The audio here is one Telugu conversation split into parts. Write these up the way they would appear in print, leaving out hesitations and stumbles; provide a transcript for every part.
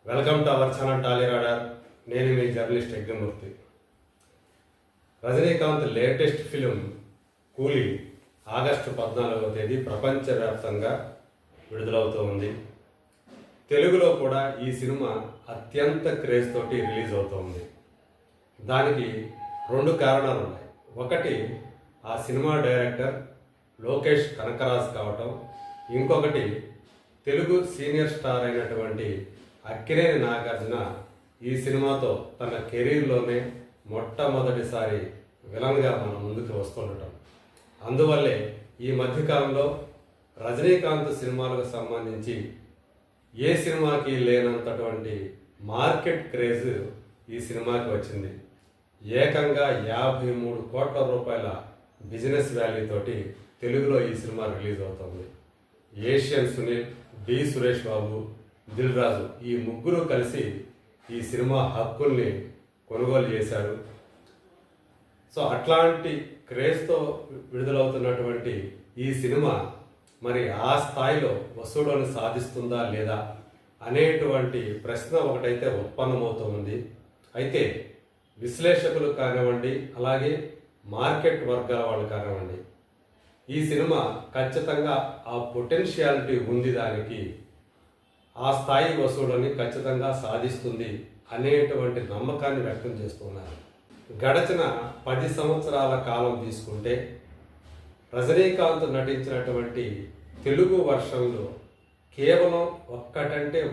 Welcome to our channel Tolly Radar. నేను మీ journalist Yagnamurthy. Rajinikanth latest film Coolie August 14వ తేదీ ప్రపంచవ్యాప్తంగా విడుదలవుతూ ఉంది. తెలుగులో కూడా ఈ సినిమా అత్యంత క్రేజ్ తోటి రిలీజ్ అవుతూ ఉంది. దానికి రెండు కారణాలు ఉన్నాయి. ఒకటి, ఆ సినిమా డైరెక్టర్ లోకేష్ కనకరాజ్ కావటం. ఇంకొకటి, తెలుగు సీనియర్ స్టార్ అయినటువంటి అక్కినేని నాగార్జున ఈ సినిమాతో తన కెరీర్లోనే మొట్టమొదటిసారి విలన్గా మన ముందుకు వస్తుండటం. అందువల్లే ఈ మధ్యకాలంలో రజనీకాంత్ సినిమాలకు సంబంధించి ఏ సినిమాకి లేనంతటువంటి మార్కెట్ క్రేజ్ ఈ సినిమాకి వచ్చింది. ఏకంగా 53 కోట్ల రూపాయల బిజినెస్ వాల్యూ తోటి తెలుగులో ఈ సినిమా రిలీజ్ అవుతుంది. ఏషియన్ సునీల్, డి సురేష్ బాబు, దిల్ రాజు ఈ ముగ్గురు కలిసి ఈ సినిమా హక్కుల్ని కొనుగోలు చేశారు. సో అట్లాంటి క్రేజ్తో విడుదలవుతున్నటువంటి ఈ సినిమా మరి ఆ స్థాయిలో వసూళ్లను సాధిస్తుందా లేదా అనేటువంటి ప్రశ్న ఒకటైతే ఉత్పన్నమవుతూ ఉంది. అయితే విశ్లేషకులు కానివ్వండి, అలాగే మార్కెట్ వర్గాల వాళ్ళు కానివ్వండి, ఈ సినిమా ఖచ్చితంగా ఆ పొటెన్షియాలిటీ ఉంది, దానికి ఆ స్థాయి వసూళ్ళని ఖచ్చితంగా సాధిస్తుంది అనేటువంటి నమ్మకాన్ని వ్యక్తం చేస్తున్నారు. గడచిన 10 సంవత్సరాల కాలం తీసుకుంటే రజనీకాంత్ నటించినటువంటి తెలుగు వర్షన్లో కేవలం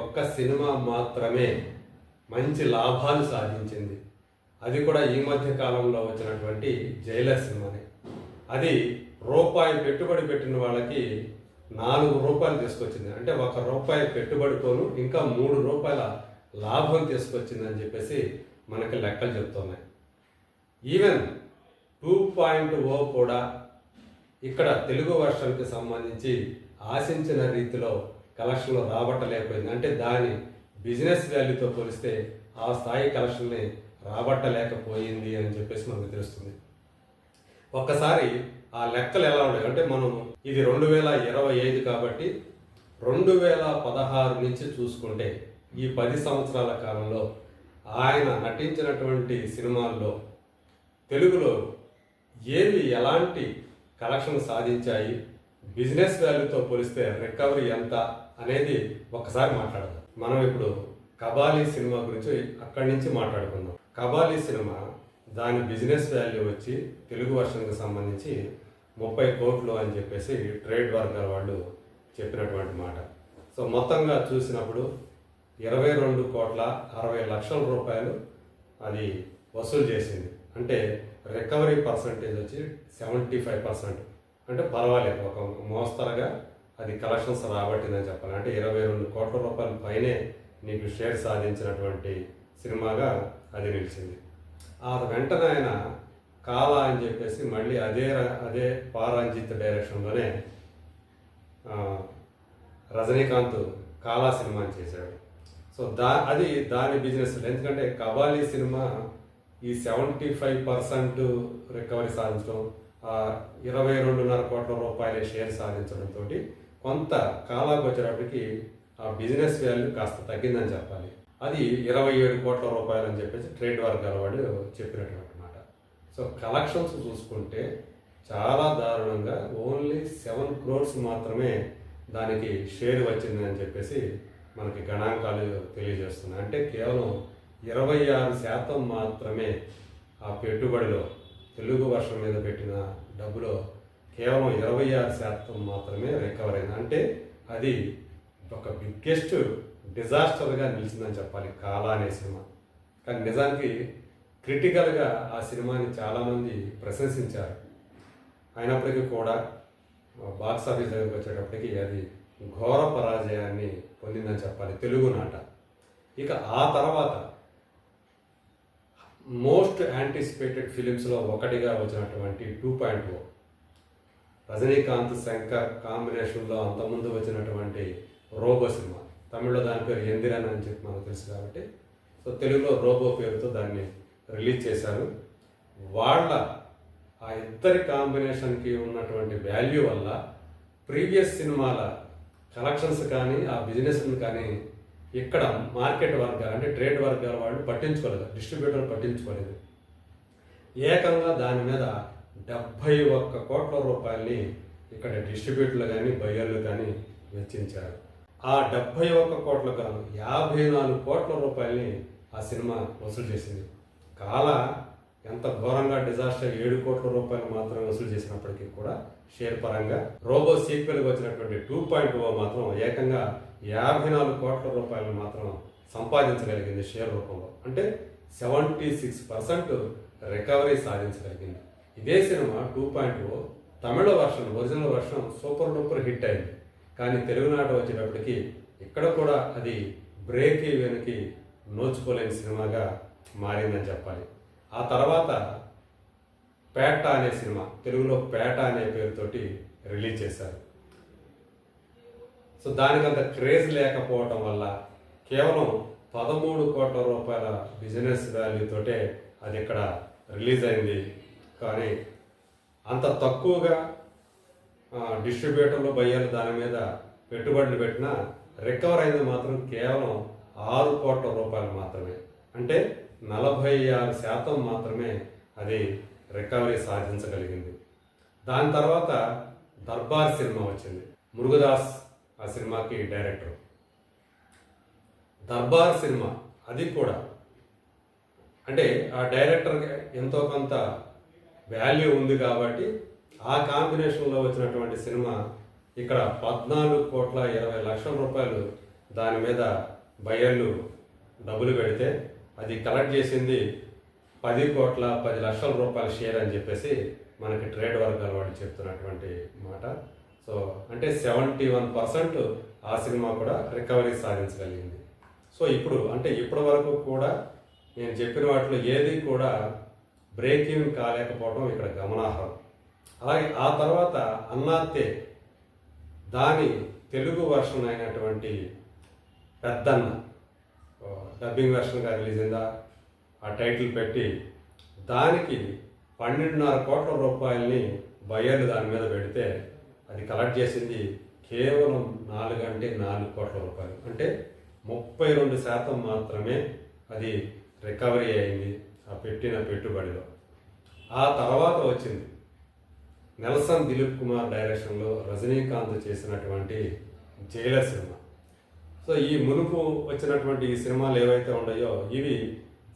ఒక్క సినిమా మాత్రమే మంచి లాభాలు సాధించింది. అది కూడా ఈ మధ్య కాలంలో వచ్చినటువంటి జైలర్ సినిమానే. అది రూపాయి పెట్టుబడి పెట్టిన వాళ్ళకి 4 రూపాయలు తీసుకొచ్చింది. అంటే ₹1 పెట్టుబడితోనూ ఇంకా ₹3 లాభం తీసుకొచ్చిందని చెప్పేసి మనకి లెక్కలు చెప్తున్నాయి. ఈవెన్ 2.0 కూడా ఇక్కడ తెలుగు వర్షన్కి సంబంధించి ఆశించిన రీతిలో కలెక్షన్లు రాబట్టలేకపోయింది. అంటే దాని బిజినెస్ వాల్యూతో పోలిస్తే ఆ స్థాయి కలెక్షన్ని రాబట్టలేకపోయింది అని చెప్పేసి మనకు తెలుస్తుంది. ఒక్కసారి ఆ లెక్కలు ఎలా ఉన్నాయి అంటే, మనం ఇది 2025 కాబట్టి 2016 నుంచి చూసుకుంటే ఈ 10 సంవత్సరాల కాలంలో ఆయన నటించినటువంటి సినిమాల్లో తెలుగులో ఏవి ఎలాంటి కలెక్షన్ సాధించాయి, బిజినెస్ వాల్యూతో పోలిస్తే రికవరీ ఎంత అనేది ఒక్కసారి మాట్లాడదాం. మనం ఇప్పుడు కబాలీ సినిమా గురించి అక్కడి నుంచి మాట్లాడుకుందాం. కబాలీ సినిమా దాని బిజినెస్ వాల్యూ వచ్చి తెలుగు వర్షన్కి సంబంధించి 30 కోట్లు అని చెప్పేసి ట్రేడ్ వర్గాల వాళ్ళు చెప్పినటువంటి మాట. సో మొత్తంగా చూసినప్పుడు 22,60,00,000 రూపాయలు అది వసూలు చేసింది. అంటే రికవరీ పర్సంటేజ్ వచ్చి 75%. అంటే పర్వాలేదు, ఒక మోస్తరుగా అది కలెక్షన్స్ రాబట్టిందని చెప్పాలి. అంటే 22 కోట్ల రూపాయల పైనే నీకు షేర్ సాధించినటువంటి సినిమాగా అది నిలిచింది. ఆ వెంటనే ఆయన కాలా అని చెప్పేసి మళ్ళీ అదే పారంజిత్ డైరెక్షన్లోనే రజనీకాంత్ కాలా సినిమాని చేశాడు. సో దాని బిజినెస్. ఎందుకంటే కబాలీ సినిమా ఈ 75% రికవరీ సాధించడం, 22.5 కోట్ల రూపాయల షేర్ సాధించడంతో కొంత కాలాకు వచ్చేటప్పటికి ఆ బిజినెస్ వాల్యూ కాస్త తగ్గిందని చెప్పాలి. అది 27 కోట్ల రూపాయలు అని చెప్పేసి ట్రేడ్ వర్గాల వాళ్ళు చెప్పినటువంటి మాట. సో కలెక్షన్స్ చూసుకుంటే చాలా దారుణంగా ఓన్లీ 7 crores మాత్రమే దానికి షేర్ వచ్చింది అని చెప్పేసి మనకి గణాంకాలు తెలియజేస్తున్నాయి. అంటే కేవలం 26% మాత్రమే ఆ పెట్టుబడిలో, తెలుగు వర్షం మీద పెట్టిన డబ్బులో కేవలం 26% మాత్రమే రికవర్ అయింది. అంటే అది ఒక బిగ్గెస్ట్ డిజాస్టర్గా నిలిచిందని చెప్పాలి కాలా అనే సినిమా. కానీ నిజానికి క్రిటికల్గా ఆ సినిమాని చాలామంది ప్రశంసించారు. అయినప్పటికీ కూడా బాక్స్ ఆఫీస్ దగ్గరికి వచ్చేటప్పటికి అది ఘోర పరాజయాన్ని పొందిందని చెప్పాలి తెలుగు నాట. ఇక ఆ తర్వాత మోస్ట్ యాంటిసిపేటెడ్ ఫిలిమ్స్లో ఒకటిగా వచ్చినటువంటి 2.0 రజనీకాంత్ శంకర్ కాంబినేషన్లో అంతకుముందు వచ్చినటువంటి రోబో సినిమా. తమిళ్లో దాని పేరు ఎందిరన్ అని చెప్పి మనకు తెలుసు కాబట్టి, సో తెలుగులో రోబో పేరుతో దాన్ని రిలీజ్ చేశారు. వాళ్ళ ఆ ఇద్దరి కాంబినేషన్కి ఉన్నటువంటి వాల్యూ వల్ల ప్రీవియస్ సినిమాల కలెక్షన్స్ కానీ ఆ బిజినెస్ని కానీ ఇక్కడ మార్కెట్ వర్గాలు అంటే ట్రేడ్ వర్గాల వాళ్ళు పట్టించుకోలేదు, డిస్ట్రిబ్యూటర్ పట్టించుకోలేదు. ఏకంగా దాని మీద 71 కోట్ల రూపాయలని ఇక్కడ డిస్ట్రిబ్యూటర్లు కానీ బయ్యర్లు కానీ వెచ్చించారు. ఆ 71 కోట్ల గాను 54 కోట్ల రూపాయలని ఆ సినిమా వసూలు చేసింది. కాల ఎంత ఘోరంగా డిజాస్టర్ 7 కోట్ల రూపాయలు మాత్రమే వసూలు చేసినప్పటికీ కూడా షేర్ పరంగా రోబో సీక్వెల్కి వచ్చినటువంటి 2.0 మాత్రం ఏకంగా 54 కోట్ల రూపాయలు మాత్రం సంపాదించగలిగింది షేర్ రూపంలో. అంటే 76% రికవరీ సాధించగలిగింది. ఇదే cinema 2.0 Tamil version, original version super duper hit అయింది. కానీ తెలుగునాట వచ్చేటప్పటికి ఇక్కడ కూడా అది బ్రేక్ ఈవెన్కి నోచుకోలేని సినిమాగా మారిందని చెప్పాలి. ఆ తర్వాత పేట అనే సినిమా, తెలుగులో పేట అనే పేరుతోటి రిలీజ్ చేశారు. సో దానికంత క్రేజ్ లేకపోవటం వల్ల కేవలం 13 కోట్ల రూపాయల బిజినెస్ వాల్యూతోటే అది ఇక్కడ రిలీజ్ అయింది. కానీ అంత తక్కువగా డిస్ట్రిబ్యూటర్లు బయ్యర్లు దాని మీద పెట్టుబడులు పెట్టినా రికవర్ అయింది మాత్రం కేవలం 6 కోట్ల రూపాయలు మాత్రమే. అంటే 46% మాత్రమే అది రికవరీ సాధించగలిగింది. దాని తర్వాత దర్బార్ సినిమా వచ్చింది. మురుగదాస్ ఆ సినిమాకి డైరెక్టర్. దర్బార్ సినిమా అది కూడా అంటే ఆ డైరెక్టర్కి ఎంతో కొంత వాల్యూ ఉంది కాబట్టి ఆ కాంబినేషన్లో వచ్చినటువంటి సినిమా ఇక్కడ 14,20,00,000 రూపాయలు దాని మీద బయ్యర్లు డబ్బులు పెడితే అది కలెక్ట్ చేసింది 10,10,00,000 రూపాయల షేర్ అని చెప్పేసి మనకి ట్రేడ్ వర్గాల వాళ్ళు చెప్తున్నటువంటి మాట. సో అంటే 71% ఆ సినిమా కూడా రికవరీ సాధించగలిగింది. సో ఇప్పుడు అంటే ఇప్పటి వరకు కూడా నేను చెప్పిన వాటిలో ఏది కూడా బ్రేక్ ఈవెన్ కాలేకపోవడం ఇక్కడ గమనార్హం. అలాగే ఆ తర్వాత అన్నాత్తే దాని తెలుగు వర్షన్ అయినటువంటి పెద్దన్న డబ్బింగ్ వెర్షన్గా రిలీజ్ అయిందా ఆ టైటిల్ పెట్టి దానికి 12.5 కోట్ల రూపాయలని బయ్యర్లు దాని మీద పెడితే అది కలెక్ట్ చేసింది కేవలం 4 కోట్ల రూపాయలు. అంటే 32% మాత్రమే అది రికవరీ అయింది ఆ పెట్టిన పెట్టుబడిలో. ఆ తర్వాత వచ్చింది నెల్సన్ దిలీప్ కుమార్ డైరెక్షన్లో రజనీకాంత్ చేసినటువంటి జైలర్ సినిమా. సో ఈ మునుపు వచ్చినటువంటి ఈ సినిమాలు ఏవైతే ఉన్నాయో ఇవి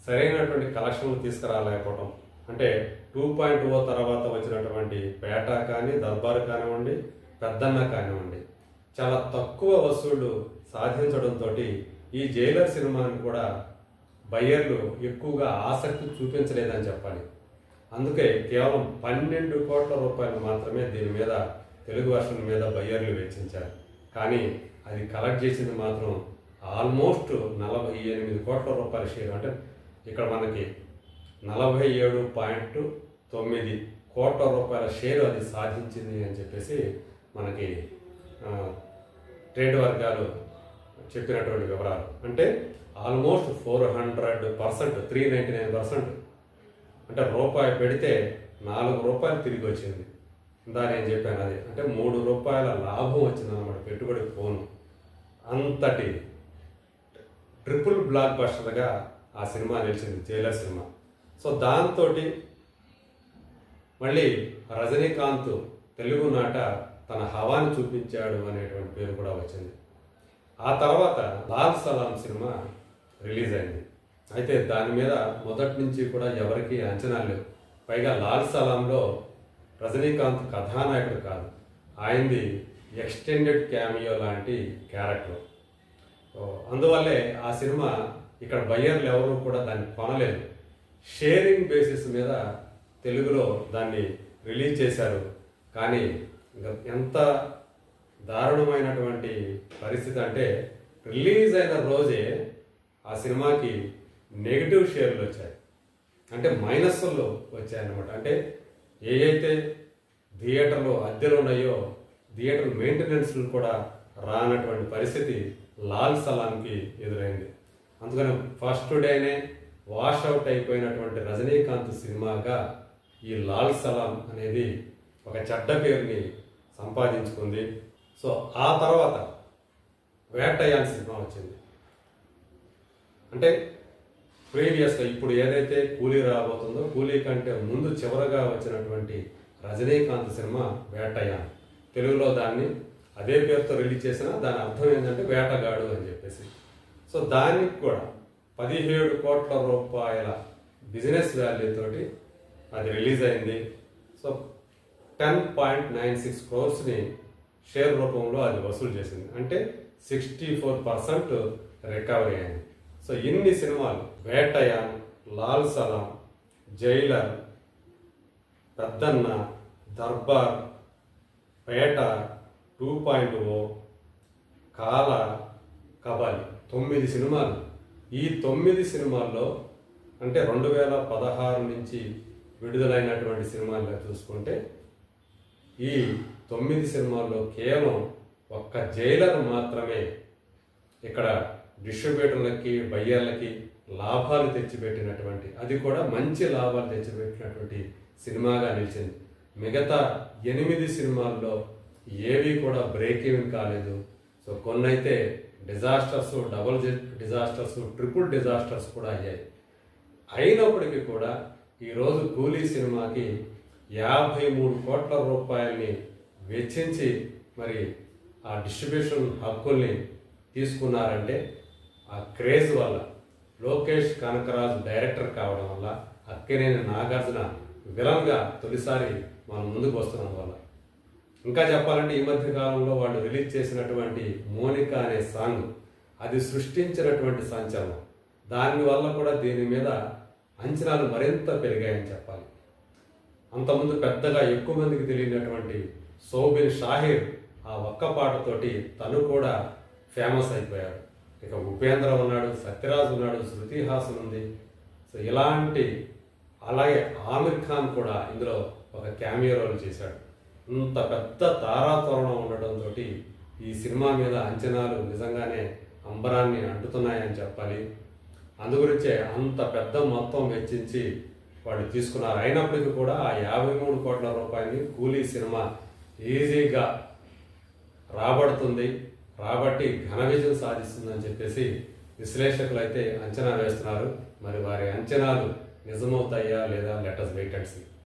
సరైనటువంటి కలెక్షన్లు తీసుకురాలేకపోవడం. అంటే 2.0 తర్వాత వచ్చినటువంటి పేట కానీ దర్బార్ కానివ్వండి పెద్దన్న కానివ్వండి చాలా తక్కువ వసూళ్లు సాధించడంతో ఈ జైలర్ సినిమాని కూడా బయ్యర్లు ఎక్కువగా ఆసక్తి చూపించలేదని చెప్పాలి. అందుకే కేవలం 12 కోట్ల రూపాయలు మాత్రమే దీని మీద తెలుగు వర్షన్ మీద బయ్యర్లు వెచ్చించారు. కానీ అది కలెక్ట్ చేసింది మాత్రం ఆల్మోస్ట్ 48 కోట్ల రూపాయల షేర్. అంటే ఇక్కడ మనకి 47.9 కోట్ల రూపాయల షేరు అది సాధించింది అని చెప్పేసి మనకి ట్రేడ్ వర్గాలు చెప్పినటువంటి వివరాలు. అంటే ఆల్మోస్ట్ 400%, 399%. అంటే రూపాయి పెడితే 4 రూపాయలు తిరిగి వచ్చింది. ఇందా నేను చెప్పాను అది అంటే 3 రూపాయల లాభం వచ్చింది అన్నమాట పెట్టుబడి పోను. అంతటి ట్రిపుల్ బ్లాక్ బస్టర్గా ఆ సినిమా నిలిచింది జైలర్ సినిమా. సో దాంతో మళ్ళీ రజనీకాంత్ తెలుగునాట తన హవాని చూపించాడు అనేటువంటి పేరు కూడా వచ్చింది. ఆ తర్వాత లాల్ సలాం సినిమా రిలీజ్ అయింది. అయితే దాని మీద మొదటి నుంచి కూడా ఎవరికి అంచనాలు లేవు. పైగా లాల్ సలాంలో రజనీకాంత్ కథానాయకుడు కాదు, ఆయనది ఎక్స్టెండెడ్ క్యామియో లాంటి క్యారెక్టర్. అందువల్లే ఆ సినిమా ఇక్కడ బయ్యర్లు ఎవరు కూడా దాన్ని కొనలేదు. షేరింగ్ బేసిస్ మీద తెలుగులో దాన్ని రిలీజ్ చేశారు. కానీ ఎంత దారుణమైనటువంటి పరిస్థితి అంటే రిలీజ్ అయిన రోజే ఆ సినిమాకి నెగిటివ్ షేర్లు వచ్చాయి. అంటే మైనస్లో వచ్చాయన్నమాట. అంటే ఏవైతే థియేటర్లో అద్దెలు ఉన్నాయో థియేటర్ మెయింటెనెన్స్లు కూడా రానటువంటి పరిస్థితి లాల్ సలాంకి ఎదురైంది. అందుకని ఫస్ట్ డేనే వాషౌట్ అయిపోయినటువంటి రజనీకాంత్ సినిమాగా ఈ లాల్ సలాం అనేది ఒక చెడ్డ పేరుని సంపాదించుకుంది. సో ఆ తర్వాత వేటయాన్ సినిమా వచ్చింది. అంటే ప్రీవియస్గా ఇప్పుడు ఏదైతే కూలీ రాబోతుందో కూలీ కంటే ముందు చివరగా వచ్చినటువంటి రజనీకాంత్ సినిమా వేటయాన్, తెలుగులో దాన్ని అదే పేరుతో రిలీజ్ చేసిన దాని అర్థం ఏంటంటే వేటగాడు అని చెప్పేసి. సో దానికి కూడా 17 కోట్ల రూపాయల బిజినెస్ వాల్యూ తోటి అది రిలీజ్ అయింది. సో 10.96 క్రోర్స్ని షేర్ రూపంలో అది వసూలు చేసింది. అంటే 64% రికవరీ అయింది. సో ఇన్ని సినిమాలు వేటయాన్, లాల్ సలాం, జైలర్, పెద్దన్న, దర్బార్, పేట, 2.0, కాల, కబాలి 9 సినిమాలు. ఈ 9 సినిమాల్లో అంటే 2016 నుంచి విడుదలైనటువంటి సినిమాలుగా చూసుకుంటే ఈ 9 సినిమాల్లో కేవలం ఒక్క జైలర్ మాత్రమే ఇక్కడ డిస్ట్రిబ్యూటర్లకి, బయ్యర్లకి లాభాలు తెచ్చిపెట్టినటువంటి, అది కూడా మంచి లాభాలు తెచ్చిపెట్టినటువంటి సినిమాగా నిలిచింది. మిగతా 8 సినిమాల్లో ఏవి కూడా బ్రేక్ ఈవెన్ కాలేదు. సో కొన్ని అయితే disasters, double disasters, triple disasters కూడా అయ్యాయి. అయినప్పటికీ కూడా ఈరోజు కూలీ సినిమాకి 53 కోట్ల రూపాయలని వెచ్చించి మరి ఆ డిస్ట్రిబ్యూషన్ హక్కుల్ని తీసుకున్నారంటే ఆ క్రేజ్ వల్ల, లోకేష్ కనకరాజు డైరెక్టర్ కావడం వల్ల, అక్కినేని నాగార్జున విలన్గా తొలిసారి మనం ముందుకు వస్తున్నాం వల్ల, ఇంకా చెప్పాలంటే ఈ మధ్య కాలంలో వాళ్ళు రిలీజ్ చేసినటువంటి మోనికా అనే సాంగ్ అది సృష్టించినటువంటి సంచలనం. దానివల్ల కూడా దీని మీద అంచనాలు మరింత పెరిగాయని చెప్పాలి. అంతకుముందు పెద్దగా ఎక్కువ మందికి తెలియనటువంటి సోబిన్ షాహిర్ ఆ ఒక్క పాటతోటి తను కూడా ఫేమస్ అయిపోయాడు. ఇక ఉపేంద్ర ఉన్నాడు, సత్యరాజ్ ఉన్నాడు, శృతి హాసన్ ఉంది. సో ఇలాంటి, అలాగే ఆమిర్ ఖాన్ కూడా ఇందులో ఒక క్యామియో రోల్ చేశాడు. ఇంత పెద్ద తారాతోరణం ఉండటంతో ఈ సినిమా మీద అంచనాలు నిజంగానే అంబరాన్ని అంటుతున్నాయని చెప్పాలి. అందుగురించే అంత పెద్ద మొత్తం వెచ్చించి వాళ్ళు తీసుకున్నారు. అయినప్పటికీ కూడా ఆ 53 కోట్ల రూపాయలని కూలీ సినిమా ఈజీగా రాబడుతుంది, రాబట్టి ఘన విజయం సాధిస్తుందని చెప్పేసి విశ్లేషకులు అయితే అంచనా వేస్తున్నారు. మరి వారి అంచనాలు నిజమవుతాయా లేదా, let us wait and see.